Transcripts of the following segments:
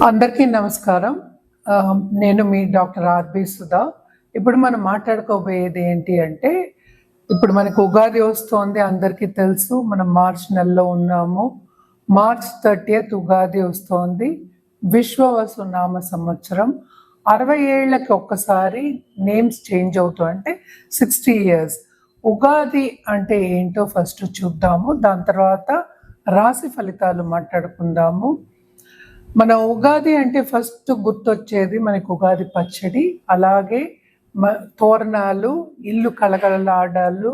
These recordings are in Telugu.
అందరికీ నమస్కారం. నేను మీ డాక్టర్ ఆర్‌బి సుధా. ఇప్పుడు మనం మాట్లాడుకోబోయేది ఏంటి అంటే, ఇప్పుడు మనకు ఉగాది వస్తోంది. అందరికీ తెలుసు. మనం మార్చ్ నెలలో ఉన్నాము. మార్చ్ 30th ఉగాది వస్తోంది. విశ్వవసు నామ సంవత్సరం. 60 ఏళ్లకి ఒక్కసారి నేమ్స్ చేంజ్ అవుతాయి. అంటే 60 ఇయర్స్. ఉగాది అంటే ఏంటో ఫస్ట్ చూద్దాము. దాని తర్వాత రాశి ఫలితాలు మాట్లాడుకుందాము. మన ఉగాది అంటే ఫస్ట్ గుర్తొచ్చేది మనకు ఉగాది పచ్చడి, అలాగే తోరణాలు, ఇల్లు కలకలలాడాలు,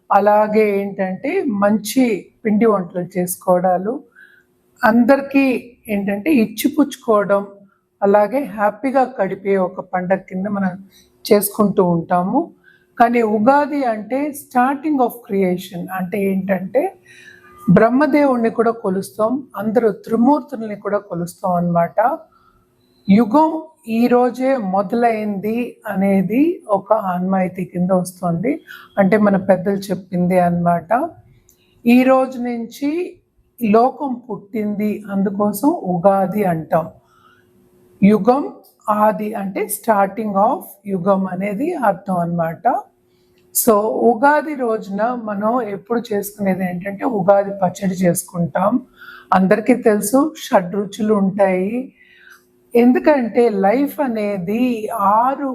అలాగే ఏంటంటే మంచి పిండి వంటలు చేసుకోవడాలు, అందరికీ ఏంటంటే ఇచ్చిపుచ్చుకోవడం, అలాగే హ్యాపీగా గడిపే ఒక పండగ కింద మనం చేసుకుంటూ ఉంటాము. కానీ ఉగాది అంటే స్టార్టింగ్ ఆఫ్ క్రియేషన్. అంటే ఏంటంటే బ్రహ్మదేవుణ్ణి కూడా కొలుస్తాం, అందరూ త్రిమూర్తుల్ని కూడా కొలుస్తాం అన్నమాట. యుగం ఈ రోజే మొదలైంది అనేది ఒక ఆన్మాయితీ కింద వస్తుంది. అంటే మన పెద్దలు చెప్పింది అన్నమాట. ఈ రోజు నుంచి లోకం పుట్టింది, అందుకోసం ఉగాది అంటాం. యుగం ఆది అంటే స్టార్టింగ్ ఆఫ్ యుగం అనేది అర్థం అన్నమాట. సో ఉగాది రోజున మనం ఎప్పుడు చేసుకునేది ఏంటంటే ఉగాది పచ్చడి చేసుకుంటాం. అందరికీ తెలుసు షడ్రుచులు ఉంటాయి. ఎందుకంటే లైఫ్ అనేది 6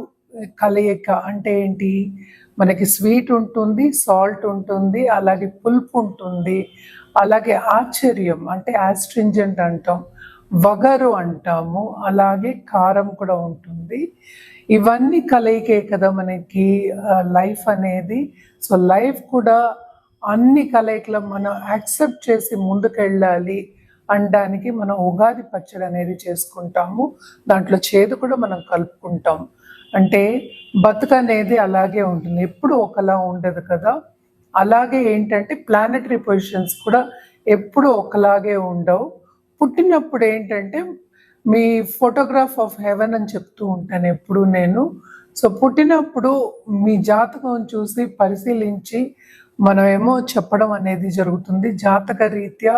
కలయిక. అంటే ఏంటి, మనకి స్వీట్ ఉంటుంది, సాల్ట్ ఉంటుంది, అలాగే పులుపు ఉంటుంది, అలాగే ఆశ్చర్యం అంటే ఆస్ట్రింజెంట్ అంటాం, వగరు అంటాము, అలాగే కారం కూడా ఉంటుంది. ఇవన్నీ కలయికే కదా మనకి లైఫ్ అనేది. సో లైఫ్ కూడా అన్ని కలయికలు మనం యాక్సెప్ట్ చేసి ముందుకెళ్ళాలి అనడానికి మనం ఉగాది పచ్చడి అనేది చేసుకుంటాము. దాంట్లో చేదు కూడా మనం కలుపుకుంటాం. అంటే బతుకు అనేది అలాగే ఉంటుంది, ఎప్పుడు ఒకలా ఉండదు కదా. అలాగే ఏంటంటే ప్లానెటరీ పొజిషన్స్ కూడా ఎప్పుడు ఒకలాగే ఉండవు. పుట్టినప్పుడు ఏంటంటే మీ ఫోటోగ్రాఫ్ ఆఫ్ హెవెన్ అని చెప్తూ ఉంటాను ఎప్పుడు నేను. సో పుట్టినప్పుడు మీ జాతకం చూసి పరిశీలించి మనమేమో చెప్పడం అనేది జరుగుతుంది. జాతక రీత్యా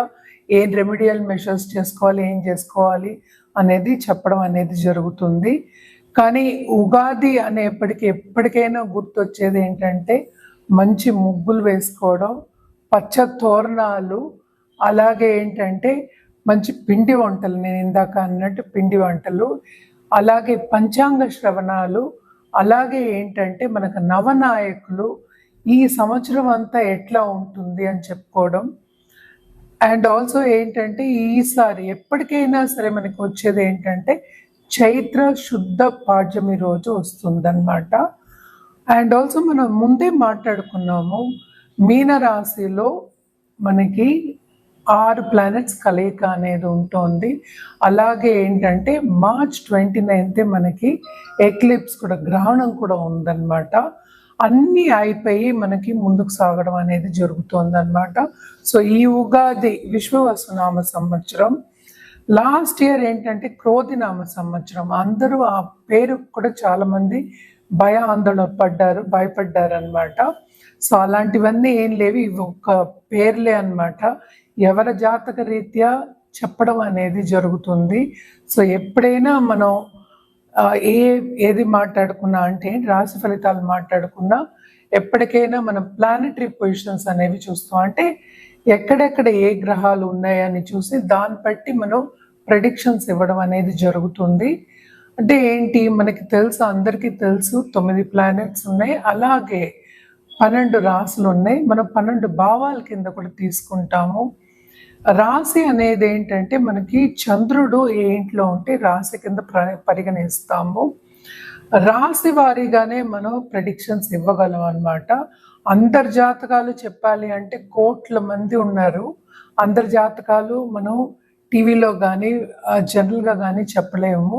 ఏం రెమెడియల్ మెషర్స్ చేసుకోవాలి, ఏం చేసుకోవాలి అనేది చెప్పడం అనేది జరుగుతుంది. కానీ ఉగాది అనేప్పటికీ ఎప్పటికైనా గుర్తొచ్చేది ఏంటంటే మంచి ముగ్గులు వేసుకోవడం, పచ్చ తోరణాలు, అలాగే ఏంటంటే మంచి పిండి వంటలు, నేను ఇందాక అన్నట్టు పిండి వంటలు, అలాగే పంచాంగ శ్రవణాలు, అలాగే ఏంటంటే మనకు నవనాయకులు ఈ సంవత్సరం అంతా ఎట్లా ఉంటుంది అని చెప్పుకోవడం. అండ్ ఆల్సో ఏంటంటే ఈసారి ఎప్పటికైనా సరే మనకి వచ్చేది ఏంటంటే చైత్ర శుద్ధ పాడ్యమి రోజు వస్తుందన్నమాట. అండ్ ఆల్సో మనం ముందే మాట్లాడుకున్నాము, మీనరాశిలో మనకి 6 ప్లానెట్స్ కలయిక అనేది ఉంటుంది. అలాగే ఏంటంటే మార్చ్ 29 మనకి ఎక్లిప్స్ కూడా, గ్రహణం కూడా ఉందన్నమాట. అన్నీ అయిపోయి మనకి ముందుకు సాగడం అనేది జరుగుతుందన్నమాట. సో ఈ ఉగాది విశ్వవసునామ సంవత్సరం. లాస్ట్ ఇయర్ ఏంటంటే క్రోధినామ సంవత్సరం. అందరూ ఆ పేరు కూడా చాలామంది ఆందోళన భయపడ్డారు అనమాట. సో అలాంటివన్నీ ఏం లేవు, ఇవి ఒక్క పేర్లే అనమాట. ఎవరి జాతక రీత్యా చెప్పడం అనేది జరుగుతుంది. సో ఎప్పుడైనా మనం ఏది మాట్లాడుకున్నా అంటే రాశి ఫలితాలు మాట్లాడుకున్నా ఎప్పటికైనా మనం ప్లానెటరీ పొజిషన్స్ అనేవి చూస్తాం. అంటే ఎక్కడెక్కడ ఏ గ్రహాలు ఉన్నాయని చూసి దాన్ని బట్టి మనం ప్రెడిక్షన్స్ ఇవ్వడం అనేది జరుగుతుంది. అంటే ఏంటి, మనకి తెలుసు, అందరికీ తెలుసు 9 ప్లానెట్స్ ఉన్నాయి, అలాగే 12 రాశులు ఉన్నాయి. మనం 12 భావాల కింద కూడా తీసుకుంటాము. రాశి అనేది ఏంటంటే మనకి చంద్రుడు ఏ ఇంట్లో ఉంటే రాశి కింద పరిగణిస్తాము. రాశి వారీగానే మనం ప్రెడిక్షన్స్ ఇవ్వగలం అన్నమాట. అందరి జాతకాలు చెప్పాలి అంటే కోట్ల మంది ఉన్నారు. అందరి జాతకాలు మనం టీవీలో కానీ జనరల్గా కానీ చెప్పలేము.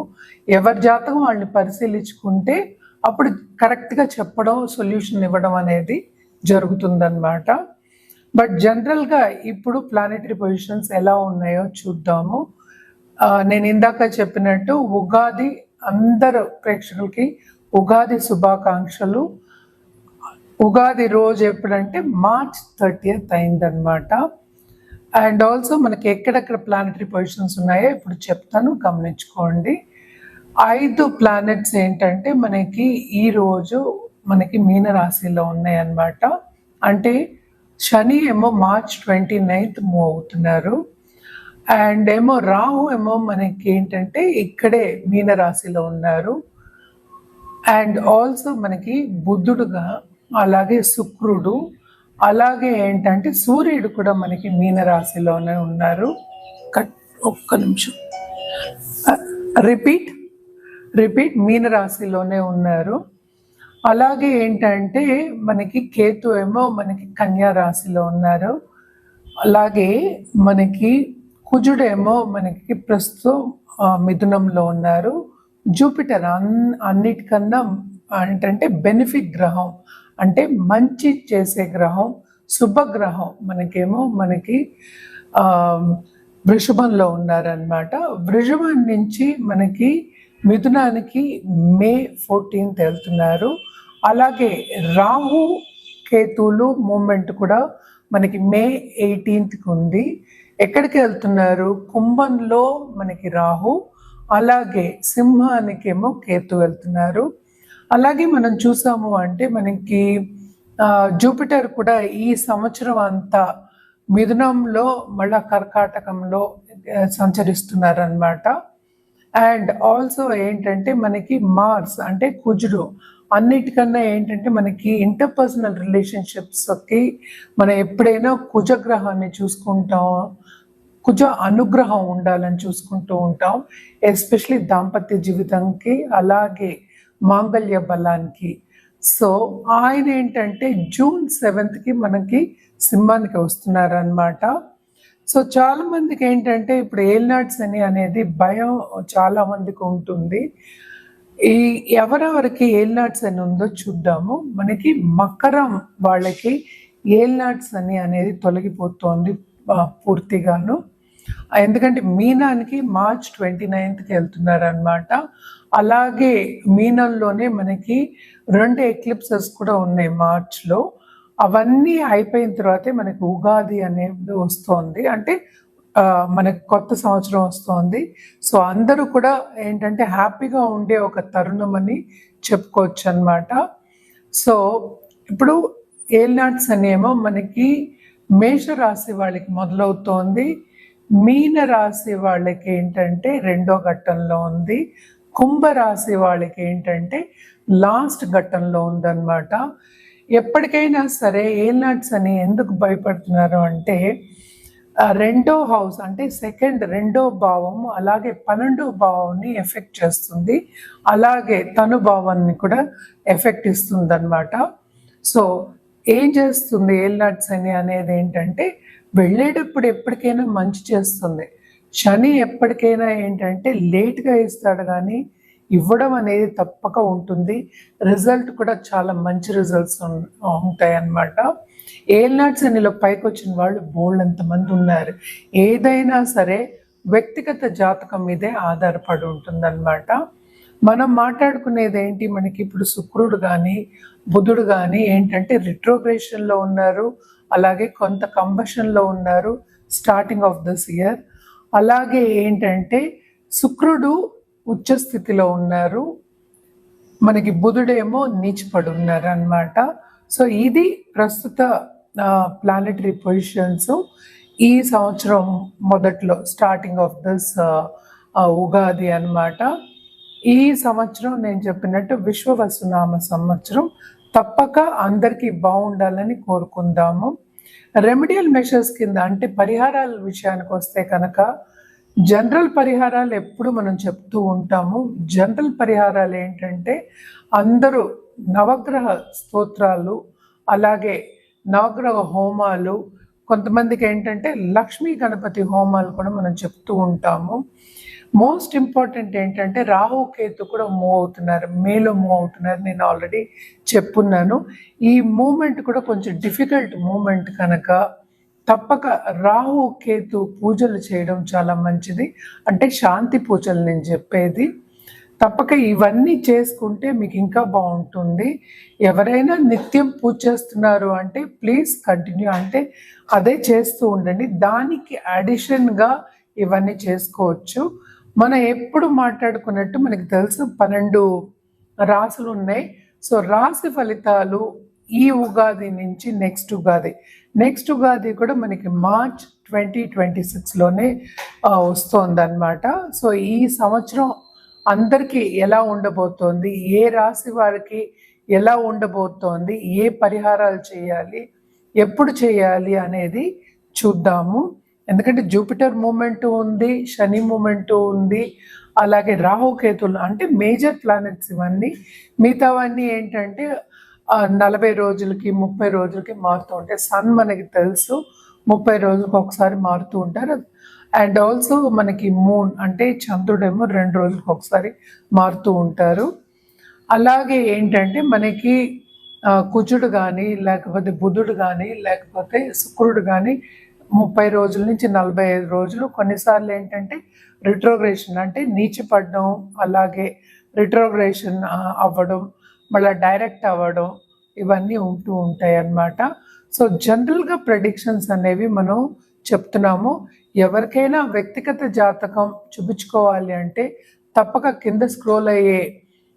ఎవరి జాతకం వాళ్ళని పరిశీలించుకుంటే అప్పుడు కరెక్ట్గా చెప్పడం, సొల్యూషన్ ఇవ్వడం అనేది జరుగుతుందన్నమాట. బట్ జనరల్గా ఇప్పుడు ప్లానెటరీ పొజిషన్స్ ఎలా ఉన్నాయో చూద్దాము. నేను ఇందాక చెప్పినట్టు ఉగాది, అందరు ప్రేక్షకులకి ఉగాది శుభాకాంక్షలు. ఉగాది రోజు ఎప్పుడంటే మార్చ్ 30th అయిందనమాట. అండ్ ఆల్సో మనకి ఎక్కడెక్కడ ప్లానటరీ పొజిషన్స్ ఉన్నాయో ఇప్పుడు చెప్తాను, గమనించుకోండి. 5 ప్లానెట్స్ ఏంటంటే మనకి ఈరోజు మనకి మీనరాశిలో ఉన్నాయన్నమాట. అంటే శని ఏమో మార్చ్ 29th మూవ్ అవుతున్నారు. అండ్ ఏమో రాహు ఏమో మనకి ఏంటంటే ఇక్కడే మీనరాశిలో ఉన్నారు. అండ్ ఆల్సో మనకి బుధుడుగా, అలాగే శుక్రుడు, అలాగే ఏంటంటే సూర్యుడు కూడా మనకి మీనరాశిలోనే ఉన్నారు. ఒక్క నిమిషం, రిపీట్ మీనరాశిలోనే ఉన్నారు. అలాగే ఏంటంటే మనకి కేతు ఏమో మనకి కన్యా రాశిలో ఉన్నారు. అలాగే మనకి కుజుడేమో మనకి ప్రస్తుతం మిథునంలో ఉన్నారు. జూపిటర్ అన్నిటికన్నా ఏంటంటే బెనిఫిట్ గ్రహం, అంటే మంచి చేసే గ్రహం, శుభగ్రహం మనకేమో మనకి వృషభంలో ఉన్నారనమాట. వృషభం నుంచి మనకి మిథునానికి మే 14th వెళ్తున్నారు. అలాగే రాహు కేతువులు మూమెంట్ కూడా మనకి మే 18th ఉంది. ఎక్కడికి వెళ్తున్నారు? కుంభంలో మనకి రాహు, అలాగే సింహానికేమో కేతు వెళ్తున్నారు. అలాగే మనం చూసాము అంటే మనకి జూపిటర్ కూడా ఈ సంవత్సరం అంతా మిథునంలో మళ్ళా కర్కాటకంలో సంచరిస్తున్నారు అనమాట. అండ్ ఆల్సో ఏంటంటే మనకి మార్స్ అంటే కుజుడు అన్నిటికన్నా ఏంటంటే మనకి ఇంటర్పర్సనల్ రిలేషన్షిప్స్కి మనం ఎప్పుడైనా కుజగ్రహాన్ని చూసుకుంటాం, కుజ అనుగ్రహం ఉండాలని చూసుకుంటూ ఉంటాం, ఎస్పెషలీ దాంపత్య జీవితంకి, అలాగే మాంగళ్య బలానికి. సో ఆయన ఏంటంటే జూన్ 7th మనకి సింహానికి వస్తున్నారనమాట. సో చాలా మందికి ఏంటంటే ఇప్పుడు ఏల్నాడ్స్ అని అనేది భయం చాలా మందికి ఉంటుంది. ఈ ఎవరెవరికి ఏల్నాడ్స్ అని ఉందో చూద్దాము. మనకి మకరం వాళ్ళకి ఏల్నాడ్స్ అని అనేది తొలగిపోతుంది పూర్తిగాను. ఎందుకంటే మీనానికి మార్చ్ 29th వెళ్తున్నారు అనమాట. అలాగే మీనంలోనే మనకి 2 ఎక్లిప్సెస్ కూడా ఉన్నాయి మార్చ్లో. అవన్నీ అయిపోయిన తర్వాతే మనకి ఉగాది అనేది వస్తోంది, అంటే మనకి కొత్త సంవత్సరం వస్తోంది. సో అందరూ కూడా ఏంటంటే హ్యాపీగా ఉండే ఒక తరుణం అని చెప్పుకోవచ్చు అనమాట. సో ఇప్పుడు ఏల్నాడ్స్ అనేమో మనకి మేషరాశి వాళ్ళకి మొదలవుతోంది, మీన రాశి వాళ్ళకి ఏంటంటే 2వ ఘట్టంలో ఉంది, కుంభరాశి వాళ్ళకి ఏంటంటే లాస్ట్ ఘట్టంలో ఉందన్నమాట. ఎప్పటికైనా సరే ఏల్నాడ్స్ అని ఎందుకు భయపడుతున్నారు అంటే 2వ హౌస్ అంటే రెండో భావం, అలాగే 12వ భావాన్ని ఎఫెక్ట్ చేస్తుంది, అలాగే తను భావాన్ని కూడా ఎఫెక్ట్ ఇస్తుంది అనమాట. సో ఏం చేస్తుంది ఏల్నాడ్స్ అని అనేది ఏంటంటే వెళ్ళేటప్పుడు ఎప్పటికైనా మంచి చేస్తుంది. శని ఎప్పటికైనా ఏంటంటే లేట్గా ఇస్తాడు, కానీ ఇవ్వడం అనేది తప్పక ఉంటుంది. రిజల్ట్ కూడా చాలా మంచి రిజల్ట్స్ ఉంటాయి అన్నమాట. ఏల్నాడ్స్ అనిలో పైకి వచ్చిన వాళ్ళు బోల్డంత మంది ఉన్నారు. ఏదైనా సరే వ్యక్తిగత జాతకం మీదే ఆధారపడి ఉంటుందన్నమాట. మనం మాట్లాడుకునేది ఏంటి, మనకి ఇప్పుడు శుక్రుడు కానీ బుధుడు కానీ ఏంటంటే రిట్రోగ్రేషన్లో ఉన్నారు, అలాగే కొంత కంబషన్లో ఉన్నారు స్టార్టింగ్ ఆఫ్ దిస్ ఇయర్. అలాగే ఏంటంటే శుక్రుడు ఉచ్చ స్థితిలో ఉన్నారు, మనకి బుధుడేమో నీచిపడి ఉన్నారు అన్నమాట. సో ఇది ప్రస్తుత ప్లానెటరీ పొజిషన్స్ ఈ సంవత్సరం మొదట్లో స్టార్టింగ్ ఆఫ్ దిస్ ఉగాది అన్నమాట. ఈ సంవత్సరం నేను చెప్పినట్టు విశ్వవసునామ సంవత్సరం, తప్పక అందరికీ బాగుండాలని కోరుకుందాము. రెమెడియల్ మెషర్స్ కింద అంటే పరిహారాల విషయానికి వస్తే కనుక జనరల్ పరిహారాలు ఎప్పుడు మనం చెప్తూ ఉంటాము. జనరల్ పరిహారాలు ఏంటంటే అందరూ నవగ్రహ స్తోత్రాలు, అలాగే నవగ్రహ హోమాలు, కొంతమందికి ఏంటంటే లక్ష్మీ గణపతి హోమాలు కూడా మనం చెప్తూ ఉంటాము. మోస్ట్ ఇంపార్టెంట్ ఏంటంటే రాహు కేతు కూడా మూవ్ అవుతున్నారు, మేలో మూవ్ అవుతున్నారు, నేను ఆల్రెడీ చెప్పున్నాను. ఈ మూమెంట్ కూడా కొంచెం డిఫికల్ట్ మూమెంట్ కనుక తప్పక రాహు కేతు పూజలు చేయడం చాలా మంచిది. అంటే శాంతి పూజలు నేను చెప్పేది. తప్పక ఇవన్నీ చేసుకుంటే మీకు ఇంకా బాగుంటుంది. ఎవరైనా నిత్యం పూజ చేస్తున్నారు అంటే ప్లీజ్ కంటిన్యూ, అంటే అదే చేస్తూ ఉండండి. దానికి అడిషన్గా ఇవన్నీ చేసుకోవచ్చు. మనం ఎప్పుడు మాట్లాడుకున్నట్టు మనకి తెలుసు 12 రాసులు ఉన్నాయి. సో రాశి ఫలితాలు ఈ ఉగాది నుంచి నెక్స్ట్ ఉగాది కూడా మనకి మార్చ్ 2026లోనే వస్తోందన్నమాట. సో ఈ సంవత్సరం అందరికీ ఎలా ఉండబోతోంది, ఏ రాశి వారికి ఎలా ఉండబోతోంది, ఏ పరిహారాలు చేయాలి, ఎప్పుడు చేయాలి అనేది చూద్దాము. ఎందుకంటే జూపిటర్ మూమెంట్ ఉంది, శని మూమెంట్ ఉంది, అలాగే రాహుకేతులు అంటే మేజర్ ప్లానెట్స్ ఇవన్నీ. మిగతావన్నీ ఏంటంటే 40 రోజులకి 30 రోజులకి మారుతూ ఉంటాయి. సన్ మనకి తెలుసు 30 రోజులకు ఒకసారి మారుతూ ఉంటారు. అండ్ ఆల్సో మనకి మూన్ అంటే చంద్రుడేమో 2 రోజులకు ఒకసారి మారుతూ ఉంటారు. అలాగే ఏంటంటే మనకి కుజుడు కానీ లేకపోతే బుధుడు కానీ లేకపోతే శుక్రుడు కానీ 30 రోజుల నుంచి 45 రోజులు. కొన్నిసార్లు ఏంటంటే రిట్రోగ్రేషన్ అంటే నీచిపడడం, అలాగే రిట్రోగ్రేషన్ అవ్వడం, మళ్ళీ డైరెక్ట్ అవ్వడం, ఇవన్నీ ఉంటూ ఉంటాయి అన్నమాట. సో జనరల్గా ప్రెడిక్షన్స్ అనేవి మనం చెప్తున్నాము. ఎవరికైనా వ్యక్తిగత జాతకం చూపించుకోవాలి అంటే తప్పక కింద స్క్రోల్ అయ్యే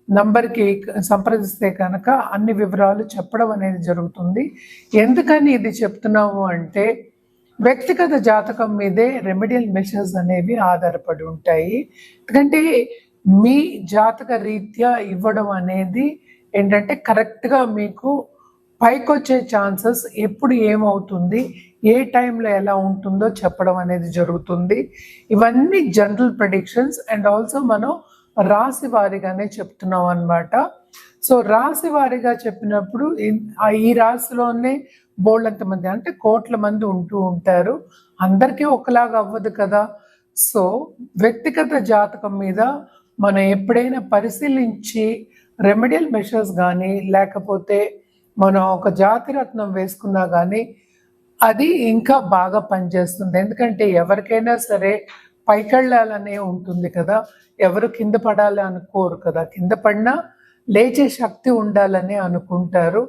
నంబర్కి సంప్రదిస్తే కనుక అన్ని వివరాలు చెప్పడం అనేది జరుగుతుంది. ఎందుకని ఇది చెప్తున్నాము అంటే వ్యక్తిగత జాతకం మీదే రెమెడియల్ మెషర్స్ అనేవి ఆధారపడి ఉంటాయి. ఎందుకంటే మీ జాతక రీత్యా ఇవ్వడం అనేది ఏంటంటే కరెక్ట్గా మీకు పైకొచ్చే ఛాన్సెస్ ఎప్పుడు ఏమవుతుంది, ఏ టైంలో ఎలా ఉంటుందో చెప్పడం అనేది జరుగుతుంది. ఇవన్నీ జనరల్ ప్రెడిక్షన్స్ అండ్ ఆల్సో మనం రాశి వారిగానే చెప్తున్నాం అన్నమాట. సో రాశి వారిగా చెప్పినప్పుడు ఈ రాశిలోనే బోళ్ళంత మంది అంటే కోట్ల మంది ఉంటూ ఉంటారు. అందరికీ ఒకలాగా అవ్వదు కదా. సో వ్యక్తిగత జాతకం మీద మనం ఎప్పుడైనా పరిశీలించి రెమెడియల్ మెషర్స్ కానీ లేకపోతే మనం ఒక జాతిరత్నం వేసుకున్నా కానీ అది ఇంకా బాగా పనిచేస్తుంది. ఎందుకంటే ఎవరికైనా సరే పైకెళ్ళాలనే ఉంటుంది కదా, ఎవరు కింద పడాలి అనుకోరు కదా. కింద పడినా లేచే శక్తి ఉండాలని అనుకుంటారు.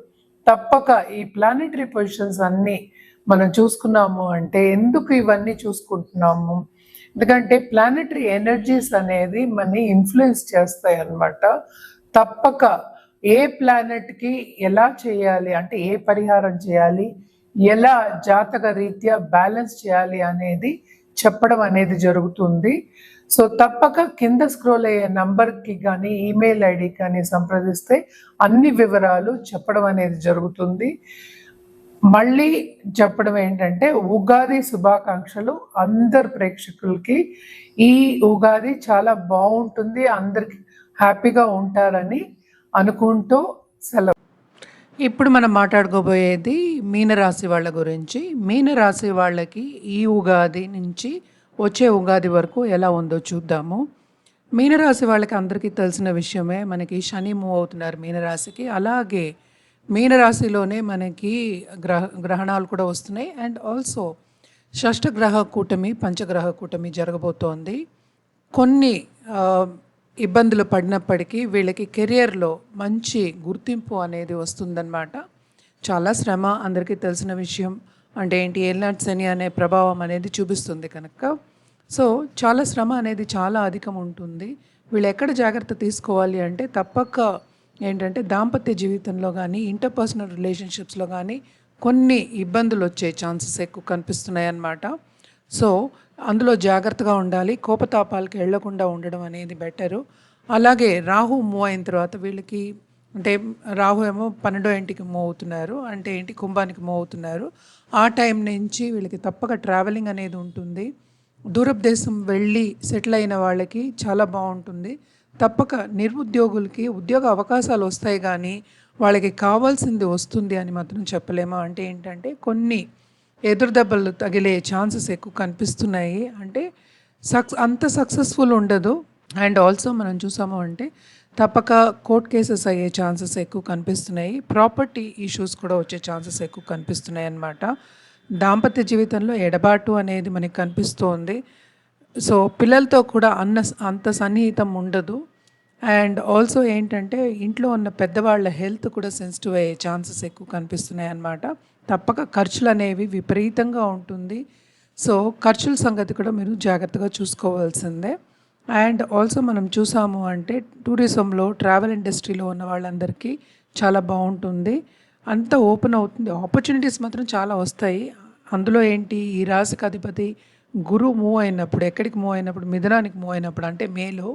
తప్పక ఈ ప్లానెటరీ పొజిషన్స్ అన్నీ మనం చూసుకున్నాము అంటే ఎందుకు ఇవన్నీ చూసుకుంటున్నాము, ఎందుకంటే ప్లానెటరీ ఎనర్జీస్ అనేది మనని ఇన్ఫ్లుయెన్స్ చేస్తాయి అన్నమాట. తప్పక ఏ ప్లానెట్కి ఎలా చేయాలి అంటే ఏ పరిహారం చేయాలి, ఎలా జాతక రీత్యా బ్యాలెన్స్ చేయాలి అనేది చెప్పడం అనేది జరుగుతుంది. సో తప్పక కింద స్క్రోల్ అయ్యే నంబర్కి కానీ ఈమెయిల్ ఐడి కానీ సంప్రదిస్తే అన్ని వివరాలు చెప్పడం అనేది జరుగుతుంది. మళ్ళీ చెప్పడం ఏంటంటే ఉగాది శుభాకాంక్షలు అందరు ప్రేక్షకులకి. ఈ ఉగాది చాలా బాగుంటుంది, అందరికి హ్యాపీగా ఉంటారని అనుకుంటూ సెలవు. ఇప్పుడు మనం మాట్లాడుకోబోయేది మీనరాశి వాళ్ళ గురించి. మీనరాశి వాళ్ళకి ఈ ఉగాది నుంచి వచ్చే ఉగాది వరకు ఎలా ఉందో చూద్దాము. మీనరాశి వాళ్ళకి అందరికీ తెలిసిన విషయమే, మనకి శని మూవ్ అవుతున్నారు మీనరాశికి. అలాగే మీనరాశిలోనే మనకి గ్రహణాలు కూడా వస్తున్నాయి. అండ్ ఆల్సో షష్టగ్రహ కూటమి, పంచగ్రహ కూటమి జరగబోతోంది. కొన్ని ఇబ్బందులు పడినప్పటికీ వీళ్ళకి కెరియర్లో మంచి గుర్తింపు అనేది వస్తుందన్నమాట. చాలా శ్రమ అందరికీ తెలిసిన విషయం. అంటే ఏంటి, ఏలినాటి శని అనే ప్రభావం అనేది చూపిస్తుంది కనుక సో చాలా శ్రమ అనేది చాలా అధికం ఉంటుంది. వీళ్ళు ఎక్కడ జాగ్రత్త తీసుకోవాలి అంటే తప్పక ఏంటంటే దాంపత్య జీవితంలో కానీ ఇంటర్పర్సనల్ రిలేషన్షిప్స్లో కానీ కొన్ని ఇబ్బందులు వచ్చే ఛాన్సెస్ ఎక్కువ కనిపిస్తున్నాయి అన్నమాట. సో అందులో జాగ్రత్తగా ఉండాలి. కోపతాపాలకి వెళ్లకుండా ఉండడం అనేది బెటరు. అలాగే రాహు మూవ్ అయిన తర్వాత వీళ్ళకి అంటే రాహు ఏమో 12వ ఇంటికి మూవ్ అవుతున్నారు, అంటే ఏంటి కుంభానికి మూవ్ అవుతున్నారు. ఆ టైం నుంచి వీళ్ళకి తప్పక ట్రావెలింగ్ అనేది ఉంటుంది. దూరపు దేశం వెళ్ళి సెటిల్ అయిన వాళ్ళకి చాలా బాగుంటుంది. తప్పక నిరుద్యోగులకి ఉద్యోగ అవకాశాలు వస్తాయి, కానీ వాళ్ళకి కావాల్సింది వస్తుంది అని మాత్రం చెప్పలేము. అంటే ఏంటంటే కొన్ని ఎదురుదెబ్బలు తగిలే ఛాన్సెస్ ఎక్కువ కనిపిస్తున్నాయి. అంటే అంత సక్సెస్ఫుల్ ఉండదు. అండ్ ఆల్సో మనం చూసాము అంటే తప్పక కోర్ట్ కేసెస్ అయ్యే ఛాన్సెస్ ఎక్కువ కనిపిస్తున్నాయి. ప్రాపర్టీ ఇష్యూస్ కూడా వచ్చే ఛాన్సెస్ ఎక్కువ కనిపిస్తున్నాయి అన్నమాట. దాంపత్య జీవితంలో ఎడబాటు అనేది మనకి కనిపిస్తోంది. సో పిల్లలతో కూడా అంత సన్నిహితం ఉండదు. అండ్ ఆల్సో ఏంటంటే ఇంట్లో ఉన్న పెద్దవాళ్ళ హెల్త్ కూడా సెన్సిటివ్ అయ్యే ఛాన్సెస్ ఎక్కువ కనిపిస్తున్నాయి అన్నమాట. తప్పక ఖర్చులనేవి విపరీతంగా ఉంటుంది. సో, ఖర్చుల సంగతి కూడా మీరు జాగ్రత్తగా చూసుకోవాల్సిందే. అండ్ ఆల్సో మనం చూసాము అంటే టూరిజంలో, ట్రావెల్ ఇండస్ట్రీలో ఉన్న వాళ్ళందరికీ చాలా బావుంటుంది. అంతా ఓపెన్ అవుతుంది. ఆపర్చునిటీస్ మాత్రం చాలా వస్తాయి. అందులో ఏంటి ఈ రాశికి అధిపతి గురువు మూవ్ అయినప్పుడు, ఎక్కడికి మూవ్ అయినప్పుడు, మిథునానికి మూవ్ అయినప్పుడు అంటే మేలో,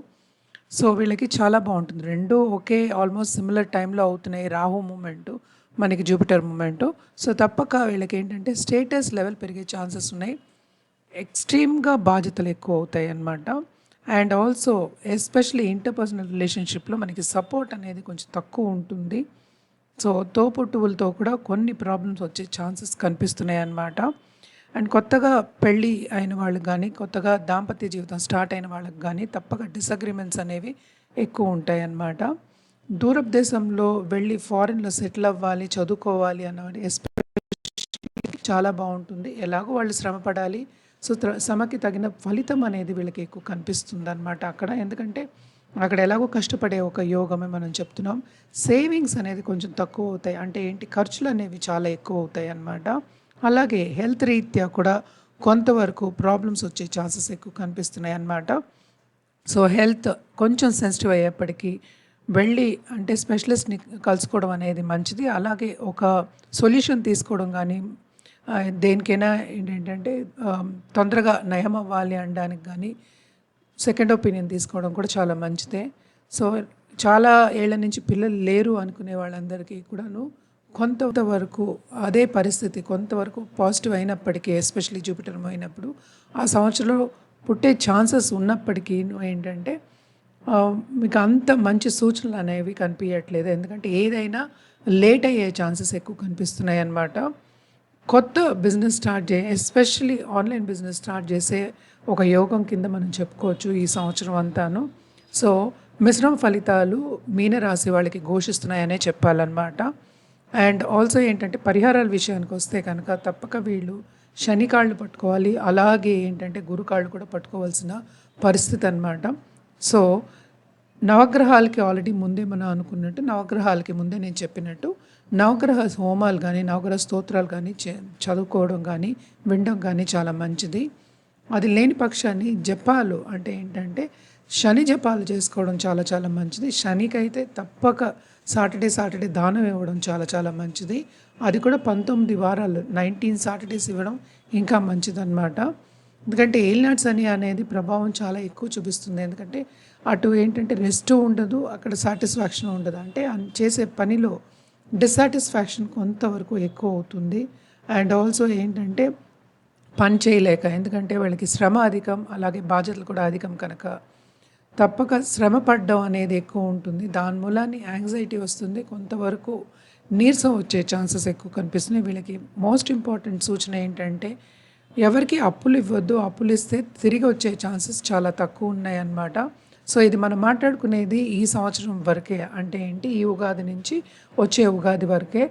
సో, వీళ్ళకి చాలా బావుంటుంది. 2 ఒకే ఆల్మోస్ట్ సిమిలర్ టైంలో అవుతున్నాయి. రాహు మూవ్‌మెంటు, మనకి జూపిటర్ మూవ్‌మెంటు. సో, తప్పక వీళ్ళకేంటంటే స్టేటస్ లెవెల్ పెరిగే ఛాన్సెస్ ఉన్నాయి. ఎక్స్‌ట్రీమ్‌గా బాధ్యతలు ఎక్కువవుతాయన్నమాట. అండ్ ఆల్సో ఎస్పెషల్లీ ఇంటర్‌పర్సనల్ రిలేషన్‌షిప్‌లో మనకి సపోర్ట్ అనేది కొంచెం తక్కువుంటుంది. సో, తోబుట్టువులతో కూడా కొన్ని ప్రాబ్లమ్స్ వచ్చే ఛాన్సెస్ కనిపిస్తున్నాయన్నమాట. అండ్ కొత్తగా పెళ్ళి అయిన వాళ్ళకి గానీ, కొత్తగా దాంపత్య జీవితం స్టార్ట్ అయిన వాళ్ళకి గానీ తప్పక డిసగ్రీమెంట్స్ అనేవి ఎక్కువ ఉంటాయన్నమాట. దూరపు దేశంలో వెళ్ళి ఫారిన్‌లో సెటిల్ అవ్వాలి, చదువుకోవాలి అన్నవారు చాలా బావుంటుంది. ఎలాగో వాళ్ళు శ్రమ పడాలి. సో, శ్రమకి తగిన ఫలితం అనేది వీళ్ళకి ఎక్కువ కనిపిస్తుందనమాట అక్కడ. ఎందుకంటే అక్కడ ఎలాగో కష్టపడే ఒక యోగమే మనం చెప్తున్నాం. సేవింగ్స్ అనేది కొంచెం తక్కువవుతాయి. అంటే ఏంటి ఖర్చులనేవి చాలా ఎక్కువవుతాయన్నమాట. అలాగే హెల్త్ రీత్యా కూడా కొంతవరకు ప్రాబ్లమ్స్ వచ్చే ఛాన్సెస్ ఎక్కువ కనిపిస్తున్నాయన్నమాట. సో, హెల్త్ కొంచెం సెన్సిటివ్ అయ్యేప్పటికీ వెళ్ళి అంటే స్పెషలిస్ట్‌ని కలుసుకోవడం అనేది మంచిది. అలాగే ఒక సొల్యూషన్ తీసుకోవడం గానీ, దేనికైనా ఏంటంటే తొందరగా నయం అవ్వాలి అనడానికి గానీ, సెకండ్ ఒపీనియన్ తీసుకోవడం కూడా చాలా మంచిదే. సో, చాలా ఏళ్ల నుంచి పిల్లలు లేరు అనుకునే వాళ్ళందరికీ కూడాను కొంతవరకు అదే పరిస్థితి కొంతవరకు పాజిటివ్ అయినప్పటికీ ఎస్పెషల్లీ జూపిటర్ అయినప్పుడు ఆ సంవత్సరంలో పుట్టే ఛాన్సెస్ ఉన్నప్పటికీను ఏంటంటే మీకు అంత మంచి సూచనలు అనేవి కనిపియట్లేదు. ఎందుకంటే ఏదైనా లేట్ అయ్యే ఛాన్సెస్ ఎక్కువ కనిపిస్తున్నాయి అన్నమాట. కొత్త business start especially online business start చేసే ఒక యోగం కింద మనం చెప్పుకోవచ్చు ఈ సంవత్సరం అంతాను. సో, మిశ్రమ ఫలితాలు మీనరాశి వాళ్ళకి ఘోషిస్తున్నాయనే చెప్పాలన్నమాట. అండ్ ఆల్సో ఏంటంటే పరిహారాల విషయానికొస్తే కనుక తప్పక వీళ్ళు శని కాళ్ళు పట్టుకోవాలి. అలాగే ఏంటంటే గురు కాళ్ళు కూడా పట్టుకోవాల్సిన పరిస్థితి అన్నమాట. సో, నవగ్రహాలకి ఆల్రెడీ ముందే మనం అనుకున్నట్టు నవగ్రహాలకి ముందే నేను చెప్పినట్టు నవగ్రహ హోమాలు గానీ, నవగ్రహ స్తోత్రాలు గానీ చదువుకోవడం గానీ, వినడం గానీ చాలా మంచిది. అది లేని పక్షాన్ని జపాలు అంటే ఏంటంటే శని జపాలు చేసుకోవడం చాలా చాలా మంచిది. శనికైతే తప్పక సాటర్డే దానం ఇవ్వడం చాలా చాలా మంచిది. అది కూడా 19 వారాలు 19 సాటర్డేస్ ఇవ్వడం ఇంకా మంచిదన్నమాట. ఎందుకంటే ఏలినాటి శని అనేది ప్రభావం చాలా ఎక్కువ చూపిస్తుంది. ఎందుకంటే అటు ఏంటంటే రెస్ట్ ఉండదు, అక్కడ సాటిస్ఫాక్షన్ ఉండదు. అంటే చేసే పనిలో డిస్సాటిస్ఫాక్షన్ కొంతవరకు ఎక్కువ అవుతుంది. అండ్ ఆల్సో ఏంటంటే పని చేయలేక ఎందుకంటే వాళ్ళకి శ్రమ అధికం, అలాగే బాధ్యతలు కూడా అధికం కనుక తప్పక శ్రమ పడడం అనేది ఎక్కువ ఉంటుంది. దాని మూలాన్ని యాంగ్జైటీ వస్తుంది. కొంతవరకు నీరసం వచ్చే ఛాన్సెస్ ఎక్కువ కనిపిస్తున్నాయి. వీళ్ళకి మోస్ట్ ఇంపార్టెంట్ సూచన ఏంటంటే ఎవరికీ అప్పులు ఇవ్వద్దు. అప్పులు ఇస్తే తిరిగి వచ్చే ఛాన్సెస్ చాలా తక్కువ ఉన్నాయన్నమాట. సో, ఇది మనం మాట్లాడుకునేది ఈ సంవత్సరం వరకే. అంటే ఏంటి ఈ ఉగాది నుంచి వచ్చే ఉగాది వరకే.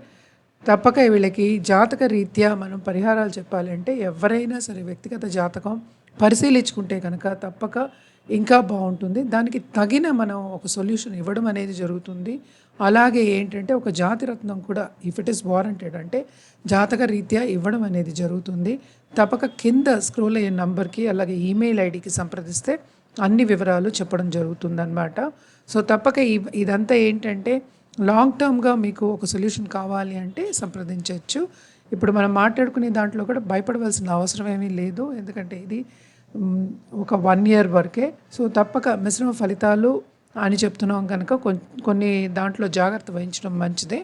తప్పక వీళ్ళకి జాతక రీత్యా మనం పరిహారాలు చెప్పాలంటే ఎవరైనా సరే వ్యక్తిగత జాతకం పరిశీలించుకుంటే కనుక తప్పక ఇంకా బాగుంటుంది. దానికి తగిన మనం ఒక సొల్యూషన్ ఇవ్వడం అనేది జరుగుతుంది. అలాగే ఏంటంటే ఒక జాతిరత్నం కూడా ఇఫ్ ఇట్ ఈస్ వారంటెడ్ అంటే జాతక రీత్యా ఇవ్వడం అనేది జరుగుతుంది. తప్పక కింద స్క్రోల్ అయ్యే నంబర్కి అలాగే ఈమెయిల్ ఐడికి సంప్రదిస్తే అన్ని వివరాలు చెప్పడం జరుగుతుందన్నమాట. సో, తప్పక ఇదంతా ఏంటంటే లాంగ్ టర్మ్‌గా మీకు ఒక సొల్యూషన్ కావాలి అంటే సంప్రదించొచ్చు. ఇప్పుడు మనం మాట్లాడుకునే దాంట్లో కూడా భయపడవలసిన అవసరం ఏమీ లేదు. ఎందుకంటే ఇది ఒక 1 ఇయర్ వరకే. సో, తప్పక మిశ్రమ ఫలితాలు అని చెప్తున్నాం కనుక కొన్ని దాంట్లో జాగ్రత్త వహించడం మంచిదే.